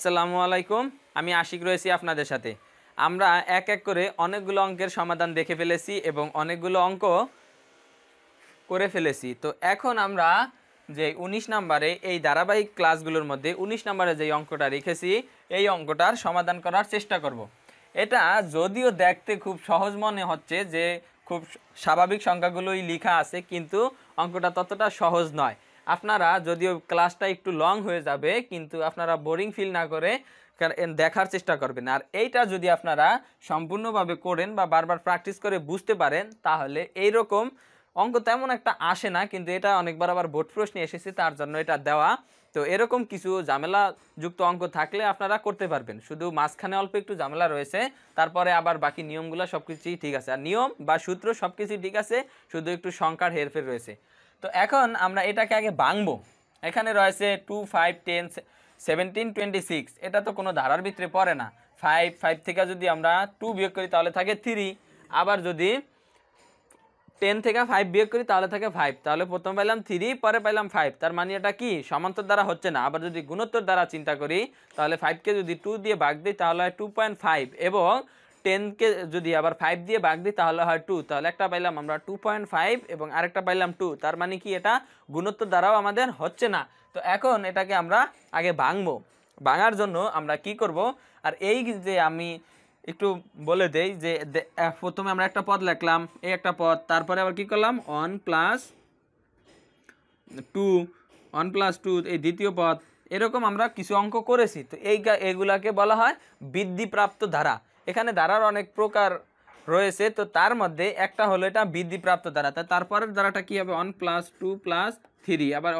আসসালামু আলাইকুম। আমি আশিক রয়েছি আপনাদের সাথে। আমরা এক এক করে অনেকগুলো অঙ্কের সমাধান দেখে ফেলেছি এবং অনেকগুলো অঙ্ক করে ফেলেছি। তো এখন আমরা যে 19 নম্বরে এই ধারাবাহিক ক্লাসগুলোর মধ্যে 19 নম্বরে যে অঙ্কটা রেখেছি এই অঙ্কটার সমাধান করার চেষ্টা করব। এটা যদিও দেখতে খুব সহজ মনে হচ্ছে যে খুব স্বাভাবিক সংখ্যাগুলোই লেখা আছে, কিন্তু অঙ্কটা ততটা সহজ নয়। আপনারা যদিও ক্লাসটা একটু লং হয়ে যাবে, কিন্তু আপনারা বোরিং ফিল না করে দেখার চেষ্টা করবেন। আর এইটা যদি আপনারা সম্পূর্ণভাবে করেন বা বারবার প্র্যাকটিস করে বুঝতে পারেন, তাহলে এইরকম অঙ্ক তেমন একটা আসে না, কিন্তু এটা অনেকবার আবার বোর্ড প্রশ্নে এসেছে, তার জন্য এটা দেওয়া। তো এরকম কিছু ঝামেলাযুক্ত অঙ্ক থাকলে আপনারা করতে পারবেন, শুধু মাঝখানে অল্প একটু ঝামেলা রয়েছে, তারপরে আবার বাকি নিয়মগুলো সব কিছুই ঠিক আছে। আর নিয়ম বা সূত্র সব কিছুই ঠিক আছে, শুধু একটু সংখ্যার হেরফের রয়েছে। তো এখন আমরা এটাকে আগে ভাঙবো। এখানে রয়েছে 2, 5, 10, 17, 26। এটা তো কোনো ধারার ভিতরে পড়ে না। 5 থেকে যদি আমরা 2 বিয়োগ করি তাহলে থাকে 3। আবার যদি 10 থেকে 5 বিয়োগ করি তাহলে থাকে 5। তাহলে প্রথম পাইলাম 3, পরে পাইলাম 5। তার মানে এটা কি সমান্তর দ্বারা হচ্ছে না। আবার যদি গুণোত্তর দ্বারা চিন্তা করি তাহলে 5কে যদি 2 দিয়ে ভাগ দিই তাহলে হয় 2.5, এবং 10কে যদি আবার 5 দিয়ে ভাগ দিই তাহলে হয় 2। তাহলে একটা পাইলাম আমরা 2.5 এবং আরেকটা পাইলাম 2। তার মানে কি এটা গুণোত্তর দ্বারাও আমাদের হচ্ছে না। তো এখন এটাকে আমরা আগে ভাঙবো। ভাঙার জন্য আমরা কি করব, আর এই যে আমি একটু বলে দেই যে প্রথমে আমরা একটা পদ লিখলাম, এই একটা পদ, তারপরে আবার কি করলাম 1 + 2 এই দ্বিতীয় পদ। এরকম আমরা কিছু অঙ্ক করেছি। তো এইগুলাকে বলা হয় বৃদ্ধিপ্রাপ্ত ধারা। এখানে ধারার অনেক প্রকার রয়েছে, তো তার মধ্যে একটা হলো এটা বৃদ্ধিপ্রাপ্ত ধারা। তারপরের ধারাটা কি হবে 1 + 2 + 3। আবার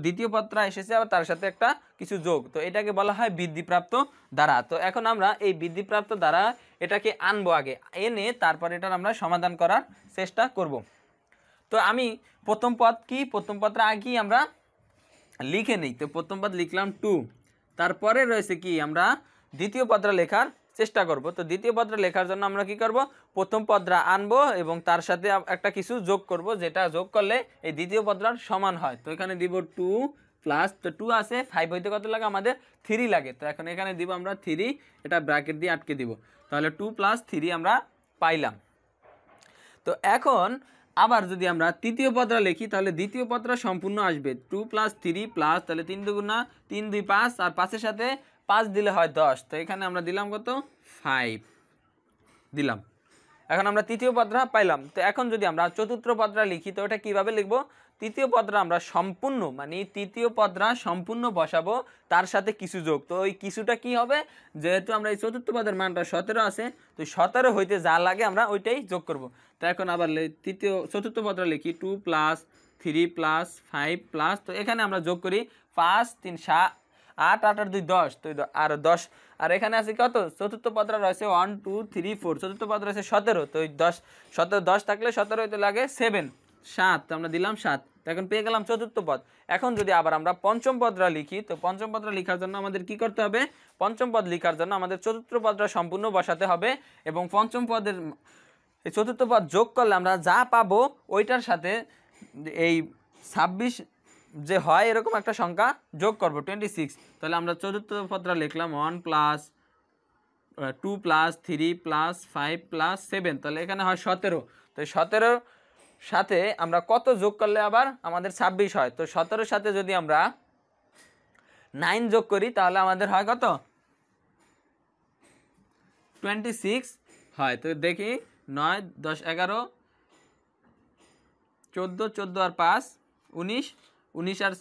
দ্বিতীয় পদটা এসেছে আবার তার সাথে একটা কিছু যোগ, তো এটাকে বলা হয় বৃদ্ধিপ্রাপ্ত ধারা। তো এখন আমরা এই বৃদ্ধিপ্রাপ্ত ধারা এটাকে আনবো, আগে এনে তারপর এটার আমরা সমাধান করার চেষ্টা করব। তো আমি প্রথম পদটা আগে আমরা লিখে নিই। তো প্রথম পদ লিখলাম 2, তারপরে রয়েছে কি আমরা দ্বিতীয় পদটা লেখার চেষ্টা করব। তো দ্বিতীয় পদটা লেখার জন্য আমরা কি করব, প্রথম পদটা আনবো এবং তার সাথে একটা কিছু যোগ করব, যেটা যোগ করলে এই দ্বিতীয় পদটার সমান হয়। তো এখানে দিব 2 প্লাস, তো 2 আছে, 5 হইতে কত লাগে আমাদের 3 লাগে। তো এখন এখানে দিব আমরা 3, এটা ব্র্যাকেট দিয়ে আটকে দিব। তাহলে 2 + 3 আমরা পাইলাম। তো এখন আবার যদি আমরা তৃতীয় পদটা লিখি তাহলে দ্বিতীয় পদটা সম্পূর্ণ আসবে 2 + 3 প্লাস, তাহলে 3 দুগুণা 3, 2, 5, আর 5-এর সাথে 5 দিলে হয় 10। তো এখানে আমরা দিলাম কত 5 দিলাম। এখন আমরা তৃতীয় পদটা পাইলাম। তো এখন যদি আমরা চতুর্থ পদটা লিখি তো এটা কিভাবে লিখবো, তৃতীয় পদটা আমরা সম্পূর্ণ, মানে তৃতীয় পদটা সম্পূর্ণ বসাবো, তার সাথে কিছু যোগ। তো ওই কিছুটা কি হবে, যেহেতু আমরা এই চতুর্থ পদের মানটা 17 আছে, তো 17 হইতে যা লাগে আমরা ওইটাই যোগ করব। তো এখন আবার চতুর্থ পদটা লিখি 2 + 3 + 5 প্লাস, তো এখানে আমরা যোগ করি 5, 3, 7, 8, 8 আর 2, 10। তো আর 10, আর এখানে আছে কত, চতুর্থ পদটা রয়েছে 1, 2, 3, 4, চতুর্থ পদ রয়েছে 17। তো 10 থাকলে 17 হইতে লাগে 7, 7, তো আমরা দিলাম 7। তো এখন পেয়ে গেলাম চতুর্থ পদ। এখন যদি আবার আমরা পঞ্চম পদটা লিখি, তো পঞ্চম পদটা লেখার জন্য আমাদের কি করতে হবে, পঞ্চম পদ লেখার জন্য আমাদের চতুর্থ পদটা সম্পূর্ণ বসাতে হবে, এবং পঞ্চম পদের এই চতুর্থ পদ যোগ করলে আমরা যা পাবো ওইটার সাথে এই 26 যে হয় এরকম একটা সংখ্যা যোগ করব 26। তাহলে আমরা চতুর্থ পদটা লিখলাম 1 + 2 + 3 + 5 + 7। তাহলে এখানে হয় 17। তো 17 সাথে আমরা কত যোগ করলে আবার আমাদের 26 হয়। তো 17-এর সাথে যদি আমরা 9 যোগ করি তাহলে আমাদের হয় কত 26 হয়। তো দেখি 9, 10, 11, 14, 14 আর 5, 19, 19 আর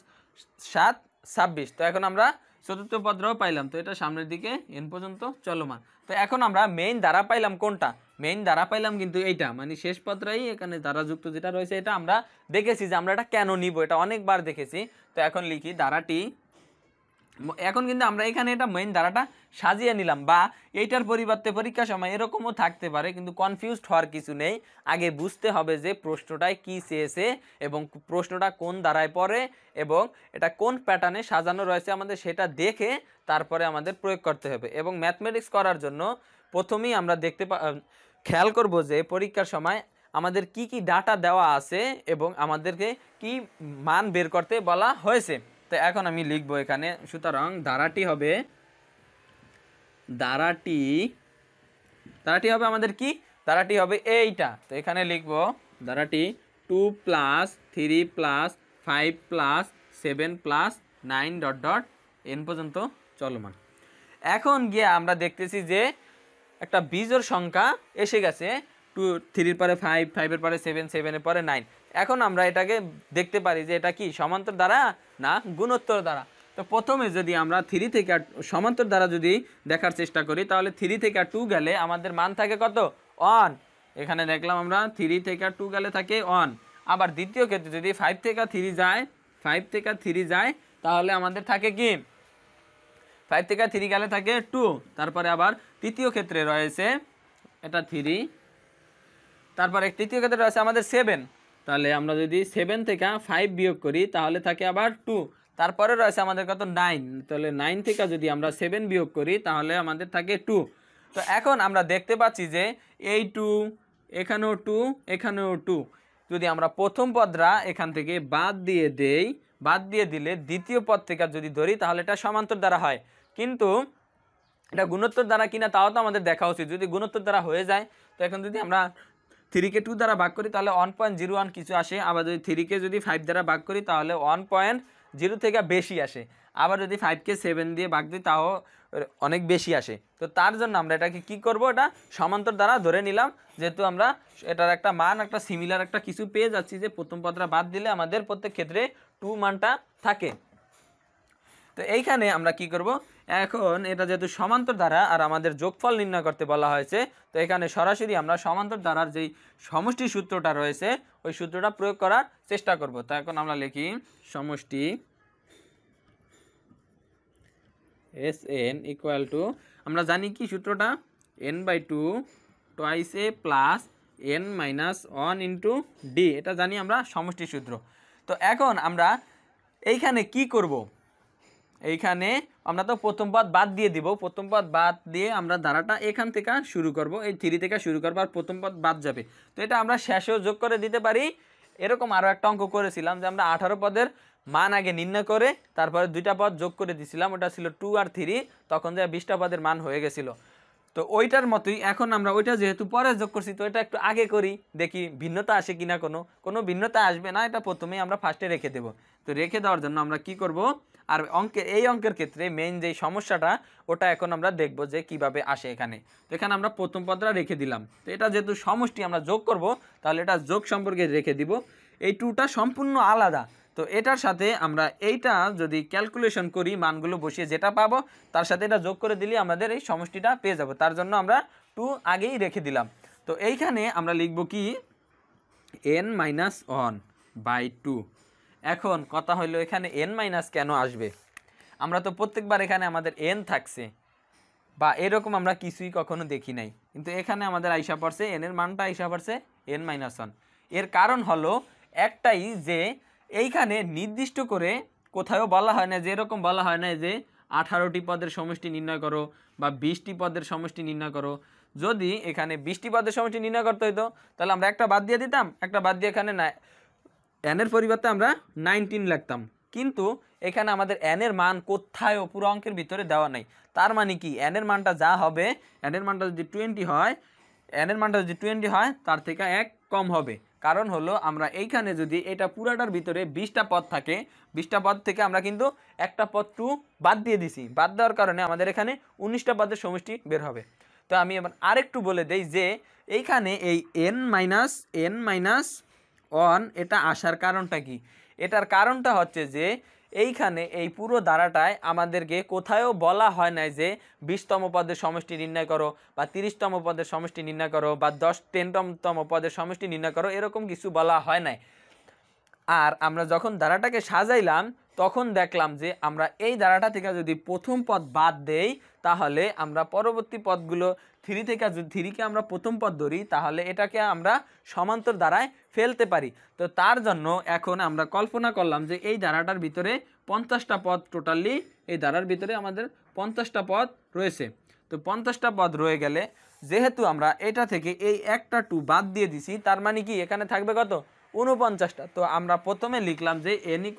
7, 26। তো এখন আমরা চতুর্থ পদটাও পাইলাম। তো এটা সামনের দিকে এন পর্যন্ত চলমান। তো এখন আমরা মেইন ধারা পাইলাম কোনটা, মেইন ধারা পাইলাম কিন্তু এইটা, মানে শেষ পদটাই এখানে ধারাযুক্ত যেটা রয়েছে, এটা আমরা দেখেছি যে আমরা এটা কেন নিব, এটা অনেকবার দেখেছি। তো এখন লিখি ধারাটি, এখন কিন্তু আমরা এখানে এটা মেইন ধারাটা সাজিয়ে নিলাম, বা এইটার পরিবর্তে পরীক্ষার সময় এরকমও থাকতে পারে, কিন্তু কনফিউজড হওয়ার কিছু নেই। আগে বুঝতে হবে যে প্রশ্নটায় কি চেয়েছে এবং প্রশ্নটা কোন ধারায় পড়ে এবং এটা কোন প্যাটার্নে সাজানো রয়েছে, আমাদের সেটা দেখে তারপরে আমাদের প্রয়োগ করতে হবে। এবং ম্যাথমেটিক্স করার জন্য প্রথমেই আমরা খেয়াল করব যে পরীক্ষার সময় আমাদের কি কি ডাটা দেওয়া আছে এবং আমাদেরকে কি মান বের করতে বলা হয়েছে। তো এখন আমি লিখবো এখানে, সুতরাং ধারাটি হবে দ্বারাটি হবে আমাদের কি, দ্বারাটি হবে এইটা। তো এখানে লিখব দ্বারাটি 2 + 3 + 5 + 7 + 9 ডট ডট n পর্যন্ত চলমান। এখন গিয়ে আমরা দেখতেছি যে একটা বিজোড় সংখ্যা এসে গেছে, 2 3 পরে 5, 5 পরে 7, 7 পরে 9। এখন আমরা এটাকে দেখতে পারি যে এটা কি সমান্তর দ্বারা না গুণোত্তর দ্বারা। তো প্রথমে যদি আমরা 3 থেকে সমান্তর দ্বারা যদি দেখার চেষ্টা করি, তাহলে 3 থেকে 2 গেলে আমাদের মান থাকে কত 1। এখানে দেখলাম আমরা 3 থেকে 2 গেলে থাকে 1। আবার দ্বিতীয় ক্ষেত্রে যদি 5 থেকে 3 যায় তাহলে আমাদের থাকে কি 5 থেকে 3 গেলে থাকে 2। তারপরে আবার তৃতীয় ক্ষেত্রে রয়েছে এটা 3, তারপরে তৃতীয় ক্ষেত্রে রয়েছে আমাদের 7। তাহলে আমরা যদি 7 থেকে 5 বিয়োগ করি তাহলে থাকে আবার 2। তারপরে রয়েছে আমাদের কত 9। তাহলে 9 থেকে যদি আমরা 7 বিয়োগ করি তাহলে আমাদের থাকে 2। তো এখন আমরা দেখতে পাচ্ছি যে এই 2, এখানেও 2, এখানেও 2। যদি আমরা প্রথম পদরা এখান থেকে বাদ দিয়ে দিলে দ্বিতীয় পদ থেকে যদি ধরি তাহলে এটা সমান্তর দ্বারা হয়। কিন্তু এটা গুণোত্তর দ্বারা কিনা তাও তো আমাদের দেখা উচিত। যদি গুণোত্তর দ্বারা হয়ে যায়, তো এখন যদি আমরা 3 কে 2 দ্বারা ভাগ করি তাহলে 1.01 কিছু আসে। আবার যদি 3 কে যদি 5 দ্বারা ভাগ করি তাহলে 1.0 থেকে বেশি আসে। আবার যদি 5 কে 7 দিয়ে ভাগ দিই তাও অনেক বেশি আসে। তো তার জন্য আমরা এটাকে কি করব, এটা সমান্তর দ্বারা ধরে নিলাম, যেহেতু আমরা এটার একটা মান একটা সিমিলার একটা কিছু পেয়ে যাচ্ছি যে প্রথম পদটা বাদ দিলে আমাদের প্রত্যেক ক্ষেত্রে 2 মানটা থাকে। তো এইখানে আমরা কি করব, এখন এটা যেহেতু সমান্তর দ্বারা আর আমাদের যোগফল নির্ণয় করতে বলা হয়েছে, তো এখানে সরাসরি আমরা সমান্তর দ্বারার যেই সমষ্টি সূত্রটা রয়েছে ওই সূত্রটা প্রয়োগ করার চেষ্টা করব। তো এখন আমরা লিখি সমষ্টি Sn = আমরা জানি কি সূত্রটা n/2 2 a plus n - 1 × d, এটা জানি আমরা সমষ্টি সূত্র। তো এখন আমরা এইখানে কি করব, এইখানে আমরা তো প্রথম পদ বাদ দিয়ে দিব। প্রথম পদ বাদ দিয়ে আমরা ধারাটা এখান থেকে শুরু করব, এই 3 থেকে শুরু করব, আর প্রথম পদ বাদ যাবে। তো এটা আমরা শেষেও যোগ করে দিতে পারি। এরকম আরও একটা অঙ্ক করেছিলাম যে আমরা 18 পদের মান আগে নির্ণয় করে তারপরে 2টা পদ যোগ করে দিছিলাম, ওটা ছিল 2 আর 3, তখন যে 20টা পদের মান হয়ে গেছিল। তো ওইটার মতোই এখন আমরা ওইটা যেহেতু পরে যোগ করছি, তো এটা একটু আগে করি, দেখি ভিন্নতা আসে কিনা। কোনো ভিন্নতা আসবে না, এটা প্রথমেই আমরা ফার্স্টে রেখে দেব। তো রেখে দেওয়ার জন্য আমরা কি করব, আর এই অঙ্কের ক্ষেত্রে মেইন যেই সমস্যাটা ওটা এখন আমরা দেখব যে কিভাবে আসে এখানে। তো এখানে আমরা প্রথম পদটা রেখে দিলাম। তো এটা যেহেতু সমষ্টি আমরা যোগ করব, তাহলে এটা যোগ সম্পর্কে রেখে দিব। এই 2টা সম্পূর্ণ আলাদা। তো এটার সাথে আমরা এইটা যদি ক্যালকুলেশন করি, মানগুলো বসিয়ে যেটা পাবো তার সাথে এটা যোগ করে দিলে আমাদের এই সমষ্টিটা পেয়ে যাব। তার জন্য আমরা 2 আগেই রেখে দিলাম। তো এইখানে আমরা লিখব কি n - 1/2। এখন কথা হলো এখানে n- কেন আসবে, আমরা তো প্রত্যেকবার এখানে আমাদের n থাকছে বা এরকম আমরা কিছুই কখনো দেখি নাই, কিন্তু এখানে আমাদের আইসা পড়ছে n এর মানটা আইসা পড়ছে n - 1। এর কারণ হলো একটাই যে এইখানে নির্দিষ্ট করে কোথাও বলা হয় না, যে এরকম বলা হয় না যে 18টি পদের সমষ্টি নির্ণয় করো বা 20টি পদের সমষ্টি নির্ণয় করো। যদি এখানে 20টি পদের সমষ্টি নির্ণয় করতে হইতো তাহলে আমরা একটা বাদ দিয়ে দিতাম, একটা বাদ দিয়ে এখানে n এর পরিবর্তে আমরা 19 লিখতাম। কিন্তু এখানে আমাদের n এর মান কোথায়ও পুরো অঙ্কের ভিতরে দেওয়া নাই। তার মানে কি n এর মানটা যা হবে, n এর মানটা যদি 20 হয়, n এর মানটা যদি 20 হয় তার থেকে 1 কম হবে। কারণ হলো আমরা এইখানে যদি এটা পুরাটার ভিতরে 20টা পদ থাকে, 20টা পদ থেকে আমরা কিন্তু একটা পদ 2 বাদ দিয়ে দিছি। বাদ দেওয়ার কারণে আমাদের এখানে 19টা পদের সমষ্টি বের হবে। তো আমি এবার আরেকটু বলে দেই যে এইখানে এই n - 1 এটা আসার কারণটা কি। এটার কারণটা হচ্ছে যে এইখানে এই পুরো ধারাটায় আমাদেরকে কোথাও বলা হয় নাই যে 20তম পদের সমষ্টি নির্ণয় করো বা 30তম পদের সমষ্টি নির্ণয় করো বা 10-10তম পদের সমষ্টি নির্ণয় করো, এরকম কিছু বলা হয় নাই। আর আমরা যখন ধারাটাকে সাজাইলাম তখন দেখলাম যে আমরা এই ধারাটা থেকে যদি প্রথম পদ বাদ দেই তাহলে আমরা পরবর্তী পদগুলো 3 থেকে যদি 3কে আমরা প্রথম পদ ধরি তাহলে এটাকে আমরা সমান্তর ধারায় ফেলতে পারি। তো তার জন্য এখন আমরা কল্পনা করলাম যে এই ধারাটার ভিতরে 50টা পদ, টোটালি এই ধারার ভিতরে আমাদের 50টা পদ রয়েছে। তো 50টা পদ রয়ে গেলে যেহেতু আমরা এটা থেকে এই একটা 2 বাদ দিয়ে দিছি, তার মানে কি এখানে থাকবে কত 49টা। তো আমরা প্রথমে লিখলাম যে n =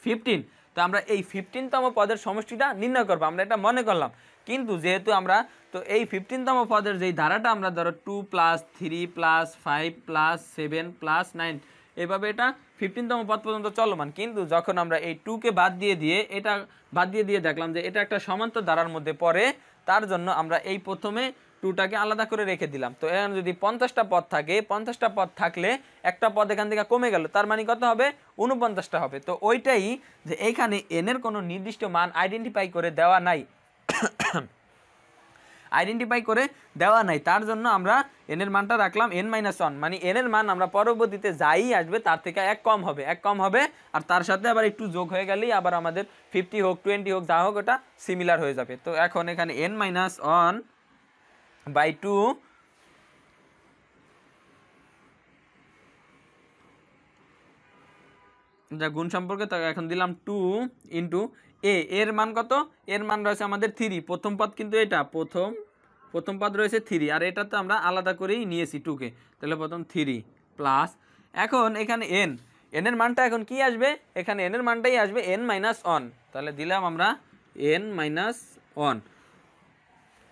15। তো আমরা এই 15তম পদের সমষ্টিটা নির্ণয় করব, আমরা এটা মনে করলাম। কিন্তু যেহেতু আমরা তো এই 15তম পদের যেই ধারাটা আমরা ধরো 2 + 3 + 5 + 7 + 9 এইভাবে এটা 15তম পদ পর্যন্ত চলমান, কিন্তু যখন আমরা এই 2কে বাদ দিয়ে দেখলাম যে এটা একটা সমান্তর ধারার মধ্যে পড়ে, তার জন্য আমরা এই প্রথমে 2টাকে আলাদা করে রেখে দিলাম। তো এখানে যদি 50টা পদ থাকে, 50টা পদ থাকলে একটা পদ এখান থেকে কমে গেল, তার মানে কত হবে? 49টা হবে। তো ওইটাই যে এইখানে n এর কোনো নির্দিষ্ট মান আইডেন্টিফাই করে দেওয়া নাই, তার জন্য আমরা n এর মানটা রাখলাম n-1, মানে n এর মান আমরা পরবর্তীতে যাই আসবে তার থেকে এক কম হবে, আর তার সাথে আবার একটু যোগ হয়ে গেলেই আবার আমাদের 50 হোক 20 হোক যা হোক ওটা সিমিলার হয়ে যাবে। তো এখন এখানে n-1/2 যা গুণ সম্পর্কে, তো এখন দিলাম 2 × a, এর মান কত? এর মান রয়েছে আমাদের 3, প্রথম পদ কিন্তু এটা প্রথম পদ রয়েছে 3, আর এটা তো আমরা আলাদা করেই নিয়েছি 2কে, তাহলে প্রথম 3 প্লাস এখন এখানে n এর মানটা এখন কি আসবে? এখানে n এর মানটাই আসবে n-1, তাহলে দিলাম আমরা n-1,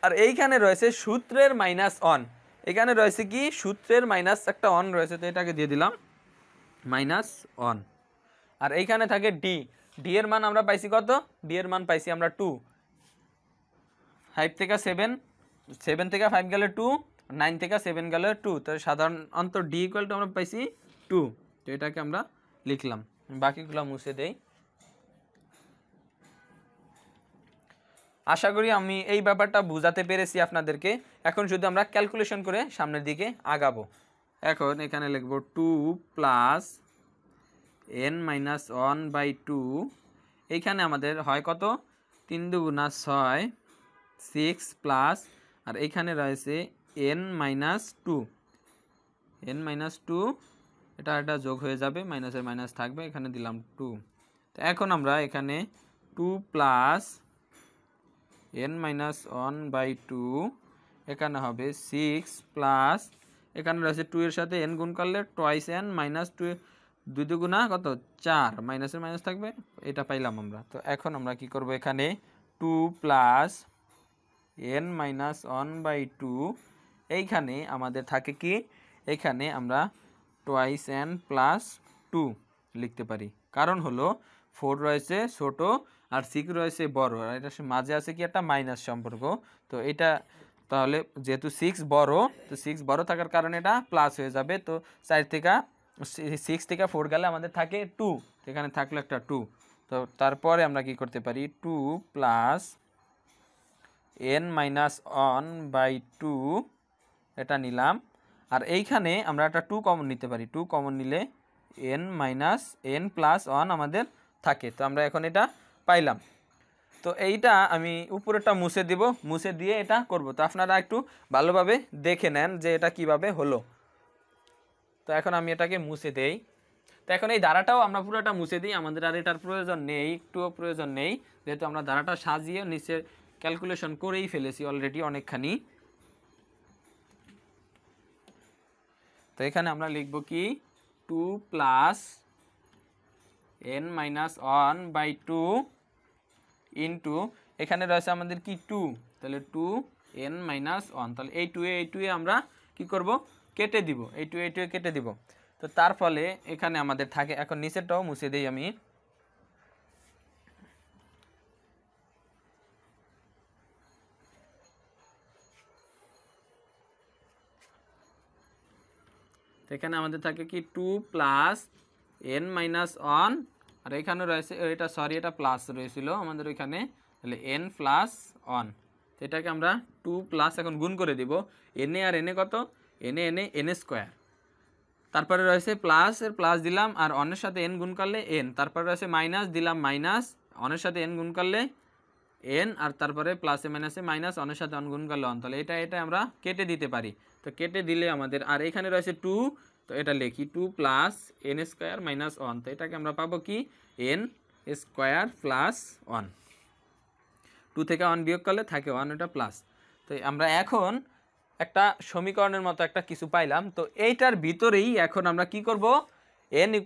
আর এইখানে রয়েছে সূত্রের -1, এখানে রয়েছে কি সূত্রের মাইনাস একটা অন রয়েছে, তো এটাকে দিয়ে দিলাম -1, আর এইখানে থাকে ডি এর মান আমরা পাইছি কত? ডি এর মান পাইছি আমরা 2, 5 থেকে 7 থেকে 5 গেলে 2, 9 থেকে 7 গেলে 2, তো সাধারণত ডি ইকুয়াল টু আমরা পাইছি 2, তো এটাকে আমরা লিখলাম। বাকিগুলো মুছে দেই। আশা করি আমি এই ব্যাপারটা বুঝাতে পেরেছি আপনাদেরকে। এখন শুধু আমরা ক্যালকুলেশন করে সামনের দিকে আগাবো। এখন এখানে লিখব 2 + n-1/2, এইখানে আমাদের হয় কত? 3 × 2 = 6, 6 প্লাস, আর এইখানে রয়েছে n-2, এটা যোগ হয়ে যাবে, মাইনাসের মাইনাস থাকবে, এখানে দিলাম 2। তো এখন আমরা এখানে 2 + n-1/2, এখানে হবে 6 প্লাস, এখানে রয়েছে 2 এর সাথে n গুণ করলে টুয়াইস n -2, 2 2 গুণা কত? 4, মাইনাসের মাইনাস থাকবে, এটা পাইলাম আমরা। তো এখন আমরা কি করব? এখানে 2 + n-1/2, এইখানে আমাদের থাকে কি? এখানে আমরা টুয়াইস n + 2 লিখতে পারি, কারণ হলো 4 রয়েছে ছোট আর 6 রয়েছে বড়, আর এটা মাঝে আছে কি একটা মাইনাস সম্পর্ক। তো এটা তাহলে যেহেতু 6 বড়, তো 6 বড় থাকার কারণে এটা প্লাস হয়ে যাবে। তো 6 থেকে 4 গেলে আমাদের থাকে 2, এখানে থাকলো একটা 2। তো তারপরে আমরা কি করতে পারি? 2 + n-1/2 এটা নিলাম, আর এইখানে আমরা একটা 2 কমন নিতে পারি, 2 কমন নিলে n-1 আমাদের থাকে। তো আমরা এখন এটা পাইলাম। তো এইটা আমি উপরেরটা মুছে দিব, মুছে দিয়ে এটা করব। তো আপনারা একটু ভালোভাবে দেখে নেন যে এটা কিভাবে হলো। তো এখন আমি এটাকে মুছে দেই। তো এখন এই ধারাটাও আমরা পুরোটা মুছে দিই, আমাদের আর এটার প্রয়োজন নেই, একটুও প্রয়োজন নেই, যেহেতু আমরা ধারাটা সাজিয়ে নিচে ক্যালকুলেশন করেই ফেলেছি অলরেডি অনেকখানি। তো এখানে আমরা লিখব কি? 2 + n-1/2 ইন্টু, এখানে রয়েছে আমাদের কি 2, তাহলে 2 n-1, তাহলে এই 2 এ আমরা কি করব? কেটে দিব, এই 2 এ কেটে দিব। তো তার ফলে এখানে আমাদের থাকে, এখন নিচেরটাও মুছে দেই আমি। তো এখানে আমাদের থাকে কি 2 + n-1, আর এখানে রয়েছে এটা, সরি এটা প্লাস রয়েছিল আমাদের ওইখানে, তাহলে n+1। তো এটাকে আমরা 2 প্লাস এখন গুণ করে দিব, n আর n কত? n²। তারপরে রয়েছে প্লাস এর প্লাস দিলাম, আর অনের সাথে n গুণ করলে n, তারপরে রয়েছে মাইনাস দিলাম মাইনাস, অনের সাথে n গুণ করলে n, আর তারপরে প্লাসে মাইনাসে মাইনাস, অনের সাথে অন গুণ করলে অন, তাহলে এটা আমরা কেটে দিতে পারি। তো কেটে দিলে আমাদের, আর এখানে রয়েছে 2, তো এটা লিখি 2 + n² - 1, তো এটাকে আমরা পাবো কি? n² + 1, 2 থেকে 1 বিয়োগ করলে থাকে 1, এটা প্লাস। তো আমরা এখন একটা সমীকরণের মতো একটা কিছু পাইলাম। তো এইটার ভিতরেই এখন আমরা কি করব? n =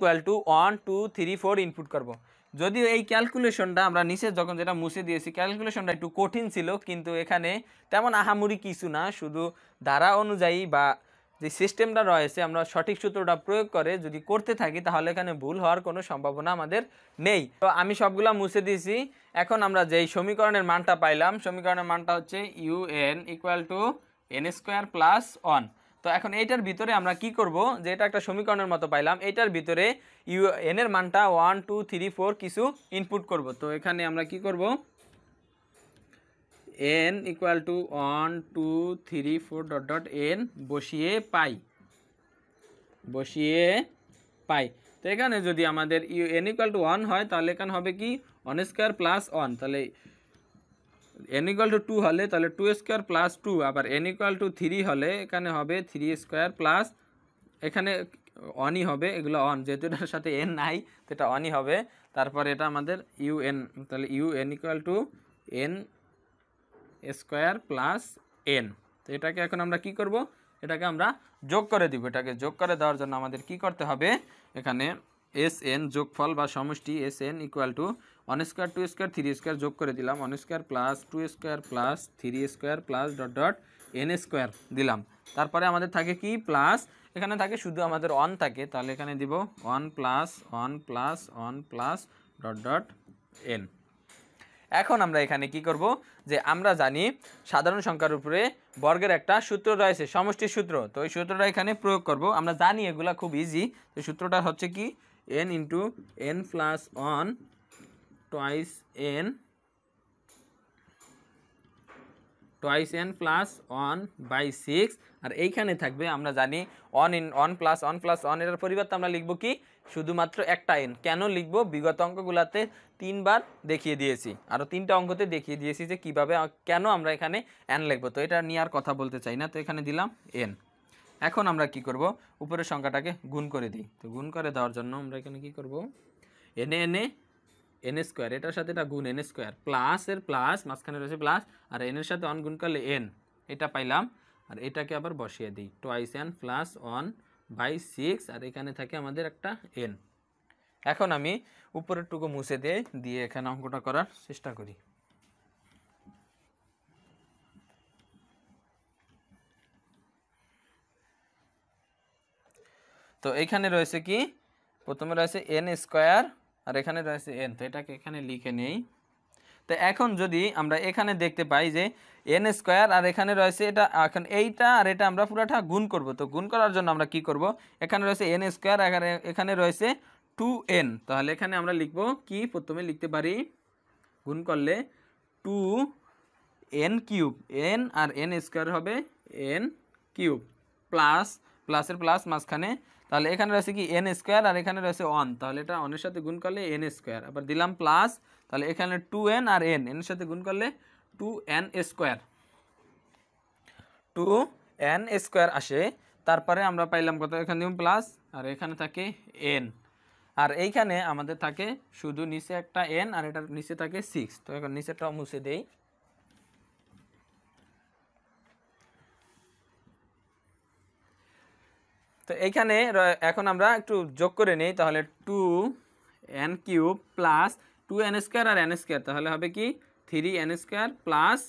1 2 3 4 ইনপুট করব। যদিও এই ক্যালকুলেশনটা আমরা নিচে যখন যেটা মুছে দিয়েছি ক্যালকুলেশনটা একটু কঠিন ছিল, কিন্তু এখানে তেমন আহামরি কিছু না, শুধু ধারা অনুযায়ী বা যে সিস্টেমটা রয়েছে আমরা সঠিক সূত্রটা প্রয়োগ করে যদি করতে থাকি তাহলে এখানে ভুল হওয়ার কোনো সম্ভাবনা আমাদের নেই। তো আমি সবগুলা মুছে দিয়েছি। এখন আমরা যেই সমীকরণের মানটা পাইলাম, সমীকরণের মানটা হচ্ছে un equal to n square plus 1। তো এখন এইটার ভিতরে আমরা কি করব, যে এটা একটা সমীকরণের মতো পাইলাম, এটার ভিতরে n এর মানটা 1 2 3 4 কিছু ইনপুট করব। তো এখানে আমরা কি করব, n equal to 1 2 3 4 dot dot n বসিয়ে পাই। তো এখানে যদি আমাদের n ইকুয়াল টু 1 হয় তাহলে এখানে হবে কি 1 স্কোয়ার প্লাস 1, তাহলে n ইকুয়াল টু 2 হলে তাহলে 2 স্কোয়ার প্লাস 2, আবার n ইকুয়াল টু 3 হলে এখানে হবে 3 স্কোয়ার প্লাস, এখানে অনই হবে, এগুলো অন, যেহেতু এটার সাথে n নাই তো এটা অনই হবে। তারপরে এটা আমাদের un, তাহলে un equal to n square plus n। তো এটাকে এখন আমরা কি করব, এটাকে আমরা যোগ করে দিব। এটাকে যোগ করে দেওয়ার জন্য আমাদের কি করতে হবে, এখানে Sn যোগফল বা সমষ্টি Sn equal to 1 square 2 square 3 square যোগ করে দিলাম, 1 square plus 2 square plus 3 square plus dot dot n square দিলাম। তারপরে আমাদের থাকে কি প্লাস, এখানে থাকে শুধু আমাদের 1 থাকে, তাহলে এখানে দিব 1 plus 1 plus 1 plus dot dot n। এখন আমরা এখানে কি করব, যে আমরা জানি সাধারণ সংখ্যার উপরে বর্গের একটা সূত্র রয়েছে, সমষ্টির সূত্র। তো এই সূত্রটা এখানে প্রয়োগ করব, আমরা জানি এগুলা খুব ইজি। তো সূত্রটা হচ্ছে কি n into n plus 1 twice n plus 1 by 6, আর এইখানে থাকবে আমরা জানি 1 প্লাস 1 প্লাস 1, এর পরিবর্তে আমরা লিখব কি শুধুমাত্র একটা n। কেন লিখব, বিগত অঙ্কগুলোতে 3 বার দেখিয়ে দিয়েছি, আরও 3টা অঙ্কতে দেখিয়ে দিয়েছি যে কিভাবে কেন আমরা এখানে n লিখব। তো এটা নিয়ে আর কথা বলতে চাই না, তো এখানে দিলাম n। এখন আমরা কি করব, উপরের সংখ্যাটাকে গুণ করে দিই। তো গুণ করে দেওয়ার জন্য আমরা এখানে কি করব, n স্কোয়ার, এটার সাথে এটা গুণ n স্কোয়ার, প্লাসের প্লাস মাঝখানে রয়েছে প্লাস, আর n এর সাথে 1 গুণ করলে n, এটা পাইলাম। আর এটাকে আবার বসিয়ে দিই, টুয়াইস n প্লাস 1 বাই 6, আর এখানে থাকে আমাদের একটা n। এখন আমি উপরের টুকু মুছে দিয়ে এখানে অঙ্কটা করার চেষ্টা করি। তো এইখানে রয়েছে কি, প্রথমে রয়েছে n স্কোয়ার আর এখানে রয়েছে n, তো এটাকে এখানে লিখে নেই। তো এখন যদি আমরা এখানে দেখতে পাই যে n স্কোয়ার আর এখানে রয়েছে এটা, এখন এইটা আর এটা আমরা পুরোটা গুণ করব। তো গুণ করার জন্য আমরা কি করব, এখানে রয়েছে n স্কোয়ার, এখানে রয়েছে 2n, তাহলে এখানে আমরা লিখব কি, প্রথমে লিখতে পারি গুণ করলে 2n কিউব, n আর n স্কোয়ার হবে n কিউব, প্লাস প্লাসের প্লাস মাঝখানে, তাহলে এখানে রয়েছে কি n স্কোয়ার আর এখানে রয়েছে 1, তাহলে এটা 1 এর সাথে গুণ করলে n স্কোয়ার, আবার দিলাম প্লাস, তাহলে এখানে 2n আর n এর সাথে গুণ করলে 2n স্কোয়ার আসে। তারপরে আমরা পাইলাম কত, এখানে দিলাম প্লাস, আর এখানে থাকে n, আর এইখানে আমাদের থাকে শুধু নিচে একটা n আর এটার নিচে থাকে 6। তো এখন নিচেটাও মুছে দেই। তো এইখানে এখন আমরা একটু যোগ করে নেই, তাহলে 2n cube plus 2n square আর n স্কোয়ার, তাহলে হবে কি 3n square plus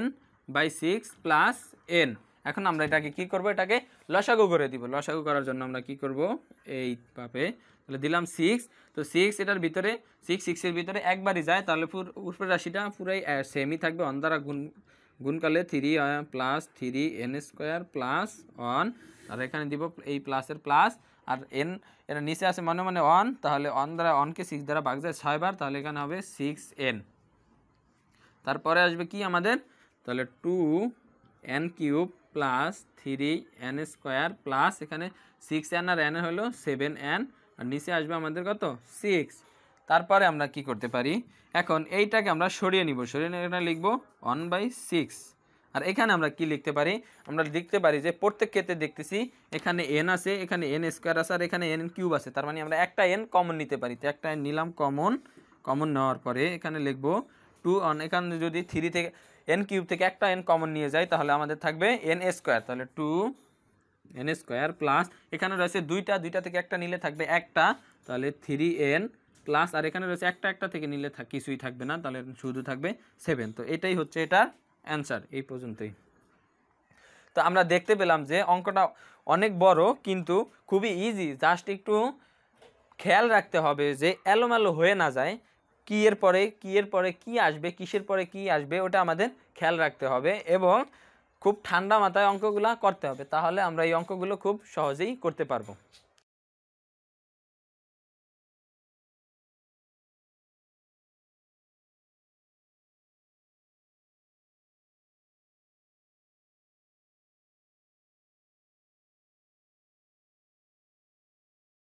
n by 6 plus n। এখন আমরা এটাকে কি করব, এটাকে লসাগু করে দিব। লসাগু করার জন্য আমরা কি করব, এই পাবে, তাহলে দিলাম 6। তো 6 এটার ভিতরে 6 এর ভিতরে একবারই যায়, তাহলে উপরের রাশিটা পুরাই সেমই থাকবে, 1 দ্বারা গুণ করলে 3 প্লাস 3n স্কোয়ার প্লাস 1, আর এখানে দিব এই প্লাসের প্লাস, আর n এর নিচে আছে মনে 1, তাহলে 1 দ্বারা 1কে 6 দ্বারা ভাগ যায় 6 বার, তাহলে এখানে হবে 6n। তারপরে আসবে কি আমাদের, তাহলে 2n cube plus 3n square plus এখানে 6n আর n হলো 7n, আর নিচে আসবে আমাদের কত 6। তারপরে আমরা কি করতে পারি, এখন এইটাকে আমরা সরিয়ে নিব, সরিয়ে নিয়ে এখানে লিখব 1/6। আর এখানে আমরা কি লিখতে পারি, আমরা লিখতে পারি যে প্রত্যেক ক্ষেত্রে দেখতেছি এখানে n আছে, এখানে n স্কোয়ার আছে, আর এখানে n কিউব আছে, তার মানে আমরা একটা n কমন নিতে পারি। তো একটা n নিলাম কমন নেওয়ার পরে এখানে লিখব 2 এখানে যদি 3 থেকে n কিউব থেকে একটা n কমন নিয়ে যায় তাহলে আমাদের থাকবে n স্কোয়ার, তাহলে 2n স্কোয়ার প্লাস এখানে রয়েছে দুইটা থেকে একটা নিলে থাকবে একটা, তাহলে 3n প্লাস আর এখানে রয়েছে একটা একটা থেকে নিলে কিছুই থাকবে না, তাহলে শুধু থাকবে 7। তো এটাই হচ্ছে এটার অ্যান্সার, এই পর্যন্তই। তো আমরা দেখতে পেলাম যে অঙ্কটা অনেক বড় কিন্তু খুবই ইজি, জাস্ট একটু খেয়াল রাখতে হবে যে এলোমেলো হয়ে না যায়, কি এর পরে কি আসবে, কিসের পরে কি আসবে, ওটা আমাদের খেয়াল রাখতে হবে এবং খুব ঠান্ডা মাথায় অঙ্কগুলো করতে হবে, তাহলে আমরা এই অঙ্কগুলো খুব সহজেই করতে পারবো।